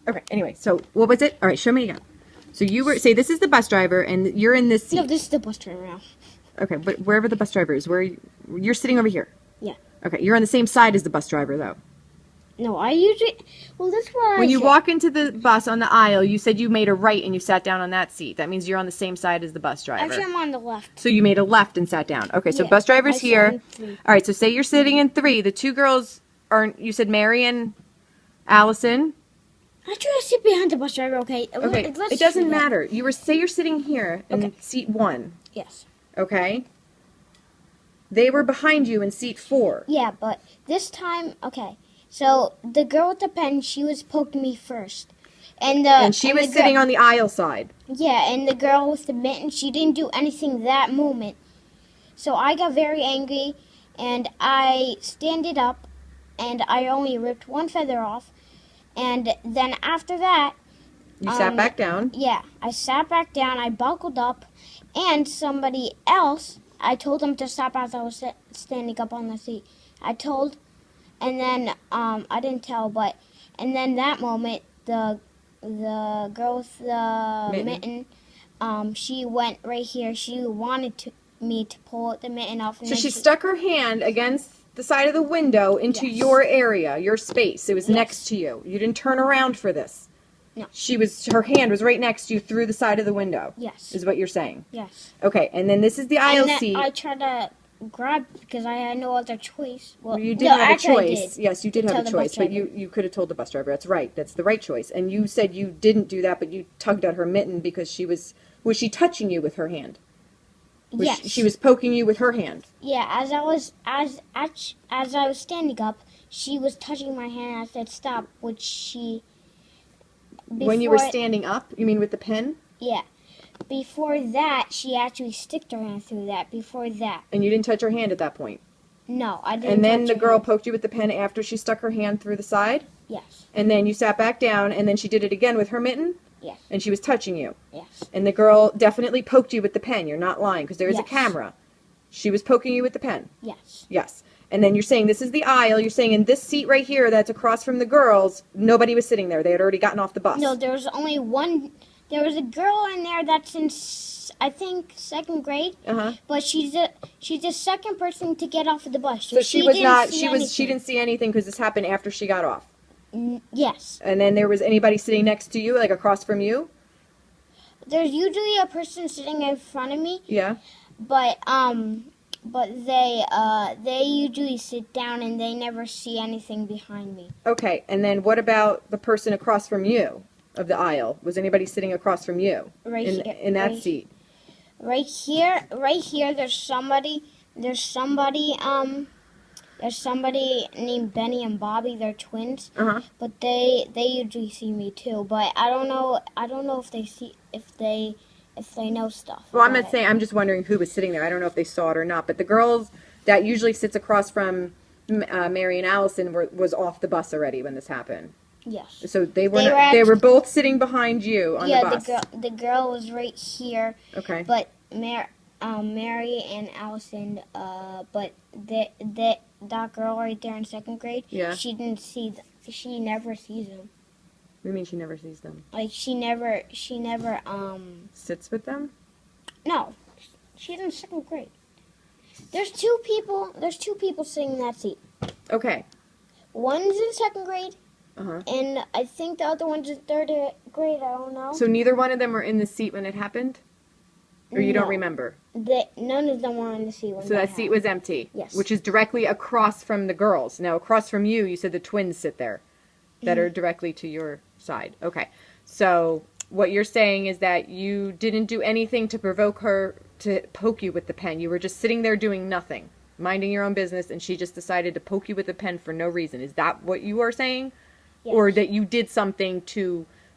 Okay, anyway, so what was it? All right, show me again. So you were, say this is the bus driver and you're in this seat. No, this is the bus driver now. Okay, but wherever the bus driver is, you're sitting over here. Yeah. Okay, you're on the same side as the bus driver though. No, I usually, well, that's what When you walk into the bus on the aisle, you said you made a right and you sat down on that seat. That means you're on the same side as the bus driver. Actually, I'm on the left. So you made a left and sat down. Okay, so Yeah, bus driver's I sat here. in 3. All right, so say you're sitting in 3. The 2 girls are, you said Mary and Allison. I try to sit behind the bus driver, okay? Okay, Let's it doesn't do that. matter. Say you're sitting here in Okay. seat 1, Yes. okay? They were behind you in seat 4. Yeah, but this time, okay. So the girl with the pen, she was poking me first. And she was sitting on the aisle side. Yeah, and the girl with the mitten, she didn't do anything that moment. So I got very angry, and I standed up, and I only ripped one feather off. And then after that, You sat back down. yeah, I sat back down, I buckled up, and somebody else, I told them to stop as I was standing up on the seat. And then I didn't tell, but, and then that moment, the girl with the mitten, she went right here. She wanted me to pull the mitten off. And So then she stuck her hand against the side of the window into Yes. your area, your space. It was Yes. next to you. You didn't turn around for this. No. Her hand was right next to you through the side of the window. Yes. Is what you're saying. Yes. Okay, and then this is the aisle And then seat. I tried to grab because I had no other choice. Well, You did no, have a actually I choice. did. Yes, you did Tell have a the bus choice, but driver. you could have told the bus driver. That's right. That's the right choice. And you said you didn't do that, but you tugged at her mitten because was she touching you with her hand? Yes. She was poking you with her hand. Yeah, as I was standing up, she was touching my hand. I said stop, which she. When you were standing up, you mean with the pen? Yeah. Before that, she actually sticked her hand through that. Before that, And you didn't touch her hand at that point. no, I didn't. And then touch the her girl hand. poked you with the pen after she stuck her hand through the side? Yes. And then you sat back down, and then she did it again with her mitten? Yes. And she was touching you. Yes. And the girl definitely poked you with the pen. You're not lying, because there is a Yes. camera. She was poking you with the pen. Yes. Yes. And then you're saying this is the aisle. You're saying in this seat right here that's across from the girls, nobody was sitting there. They had already gotten off the bus. No, there was only one. There was a girl in there that's in, I think, 2nd grade. Uh-huh. But she's the second person to get off of the bus. So she was didn't not, see she anything. didn't see anything because this happened after she got off. Yes. And then there was anybody sitting next to you, like across from you? There's usually a person sitting in front of me, Yeah. but they usually sit down and they never see anything behind me. Okay, and then what about the person across from you of the aisle? Was anybody sitting across from you Right in here, that right- seat? Right here, there's somebody named Benny and Bobby. They're twins, Uh-huh. but they usually see me too. But I don't know if they know stuff. Well, I'm about not it. saying, I'm just wondering who was sitting there. I don't know if they saw it or not, but the girls that usually sits across from Mary and Allison was off the bus already when this happened. Yes. So they They were were both sitting behind you on the bus. the girl was right here. Okay. But Mary and Allison, but that girl right there in 2nd grade, Yeah. she didn't see. She never sees them. What do you mean she never sees them? Like she never. Sits with them? No, she's in 2nd grade. There's two people sitting in that seat. Okay. One's in 2nd grade, Uh-huh. and I think the other one's in 3rd grade. I don't know. So neither one of them were in the seat when it happened? Or you don't No. remember? None of them were in the seat when So that seat was empty? Yes. Which is directly across from the girls. Now, across from you said the twins sit there that are directly to your side. Okay. So what you're saying is that you didn't do anything to provoke her to poke you with the pen. You were just sitting there doing nothing, minding your own business, and she just decided to poke you with the pen for no reason. Is that what you are saying? Yes. Or that you did something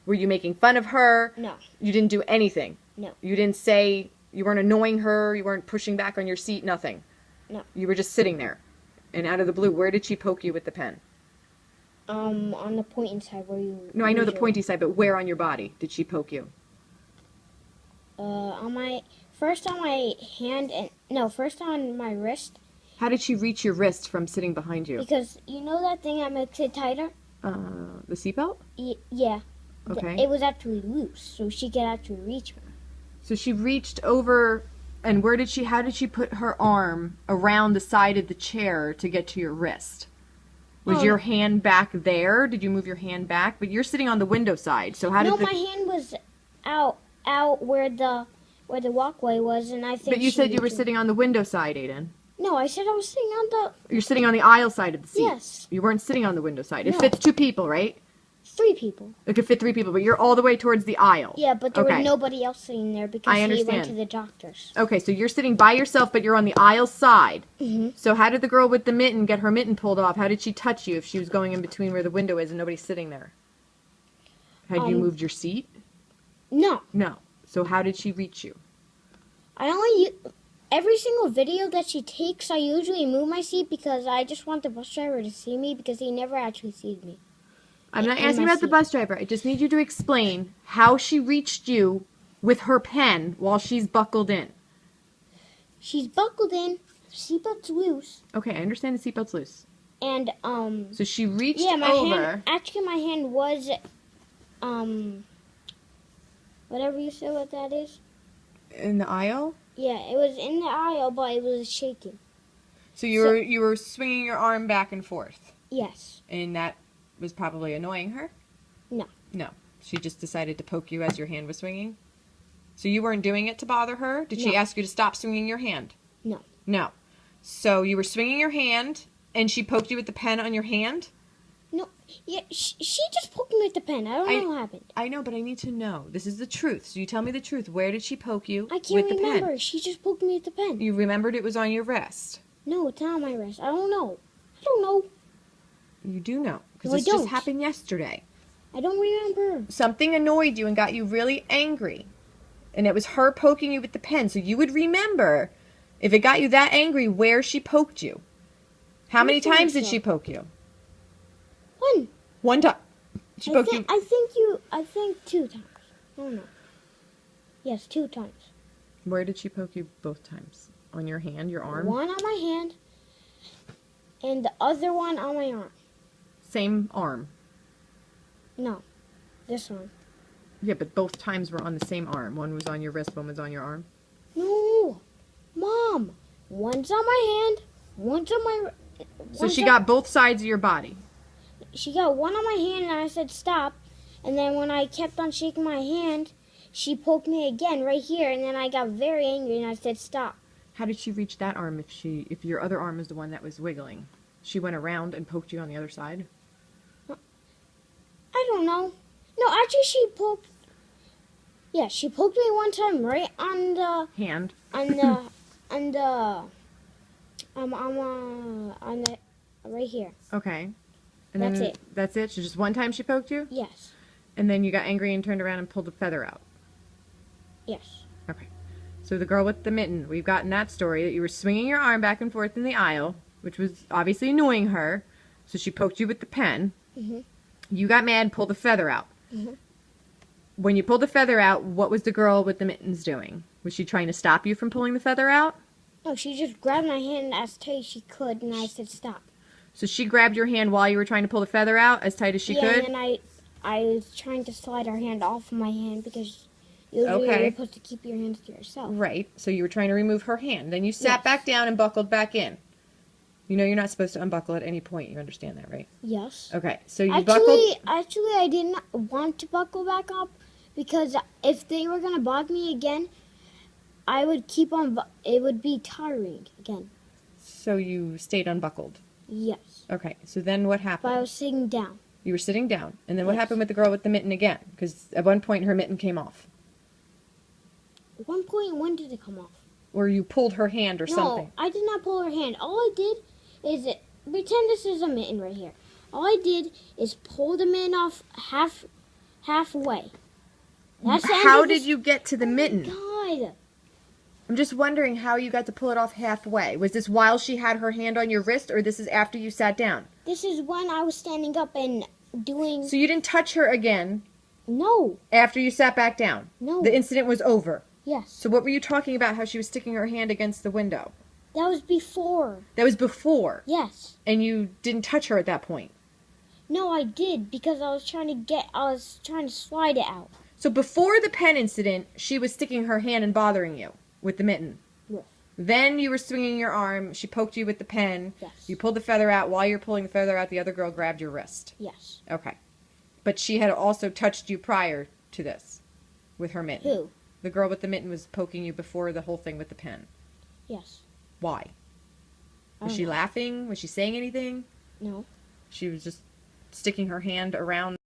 were you making fun of her? No. You didn't do anything? No. You didn't say, you weren't annoying her, you weren't pushing back on your seat, nothing? No. You were just sitting there. And out of the blue, where did she poke you with the pen? On the pointing side where you. No, I know the usually- pointy side, but where on your body did she poke you? First on my hand first on my wrist, How did she reach your wrist from sitting behind you? because you know that thing that makes it tighter. The seatbelt? Yeah. Okay. It was actually loose, so she could actually reach me. So she reached over, and how did she put her arm around the side of the chair to get to your wrist? Was your hand back there? Did you move your hand back? But you're sitting on the window side, so how did No, my hand was out where the walkway was, and I think. But you she said you were reached me. sitting on the window side, Aiden. No, I said I was sitting on the You're sitting on the aisle side of the seat. Yes. You weren't sitting on the window side. It No. fits 2 people, right? 3 people. It could fit 3 people, but you're all the way towards the aisle. Yeah, but there Okay. was nobody else sitting there because I he went understand. to the doctor's. Okay, so you're sitting by yourself, but you're on the aisle side. Mm-hmm. So how did the girl with the mitten get her mitten pulled off? How did she touch you if she was going in between where the window is and nobody's sitting there? Had you moved your seat? No, No. So how did she reach you? I only every single video that she takes, I usually move my seat because I just want the bus driver to see me because he never actually sees me. I'm not In asking my about the seat. bus driver. I just need you to explain how she reached you with her pen while she's buckled in. She's buckled in, seatbelt's loose, Okay, I understand the seatbelt's loose. and So she reached yeah, my over. hand. Actually, my hand was whatever you say what that is. In the aisle? Yeah, it was in the aisle, but it was shaking. So you were swinging your arm back and forth, Yes. and that was probably annoying her? No. No. She just decided to poke you as your hand was swinging? So you weren't doing it to bother her? Did she No. ask you to stop swinging your hand? No. No. So you were swinging your hand, and she poked you with the pen on your hand? No. Yeah, she just poked me with the pen. I don't know what happened. I know, but I need to know. This is the truth. So you tell me the truth. Where did she poke you I can't with the remember. pen? She just poked me with the pen. You remembered it was on your wrist. No, it's not on my wrist. I don't know. I don't know. You do know, because No, I this just don't. happened yesterday. I don't remember. Something annoyed you and got you really angry. And it was her poking you with the pen. So you would remember, if it got you that angry, where she poked you. How many think times did so. she poke you? One. One time. She poked you. I think 2 times. I don't know. Yes, 2 times. Where did she poke you both times? On your hand, your arm? One on my hand, and the other one on my arm. Same arm. No, this one. Yeah, but both times were on the same arm. One was on your wrist, one was on your arm. No, Mom. One's on my hand. One's on my. So she got both sides of your body. She got one on my hand, and I said stop. And then when I kept on shaking my hand, she poked me again right here, and then I got very angry, and I said stop. How did she reach that arm if your other arm is the one that was wiggling? She went around and poked you on the other side? I don't know. No, actually, she poked. Yeah, she poked me one time right on the Hand. on the on the on the right here. Okay. And That's then it. That's it? So just one time she poked you? Yes. And then you got angry and turned around and pulled the feather out? Yes. Okay. So the girl with the mitten, we've gotten that story that you were swinging your arm back and forth in the aisle, which was obviously annoying her. So she poked you with the pen. Mhm. You got mad, pulled the feather out. Mhm. When you pulled the feather out, what was the girl with the mittens doing? Was she trying to stop you from pulling the feather out? No, she just grabbed my hand as tight as she could, and I said stop. So she grabbed your hand while you were trying to pull the feather out as tight as she yeah, could? and then I was trying to slide her hand off of my hand because usually Okay. you're supposed to keep your hands to yourself. Right. So you were trying to remove her hand. Then you sat Yes. back down and buckled back in. You know you're not supposed to unbuckle at any point. You understand that, right? Yes. Okay. So you buckled. Actually, I didn't want to buckle back up because if they were gonna bug me again, I would keep on. It would be tiring again. So you stayed unbuckled. Yes, Okay. So then what but I happened? was sitting down. You were sitting down. And then what Yes. happened with the girl with the mitten again? Because at one point her mitten came off. At one point, when did it come off? Or you pulled her hand or No, something. I did not pull her hand. All I did is pretend this is a mitten right here. All I did is pull the mitten off halfway. That's the end How of did this- you get to the mitten? God. I'm just wondering how you got to pull it off halfway. Was this while she had her hand on your wrist, or this is after you sat down? This is when I was standing up and doing. So you didn't touch her again No. after you sat back down? No. The incident was over. Yes. So what were you talking about, how she was sticking her hand against the window? That was before. That was before, Yes. and you didn't touch her at that point. No, I did because I was trying to slide it out. So before the pen incident, she was sticking her hand and bothering you with the mitten. Yes. Then you were swinging your arm. She poked you with the pen. Yes. You pulled the feather out. While you're pulling the feather out, the other girl grabbed your wrist. Yes. Okay. But she had also touched you prior to this with her mitten. Who? The girl with the mitten was poking you before the whole thing with the pen. Yes. Why? I Was don't she know. laughing? Was she saying anything? No. She was just sticking her hand around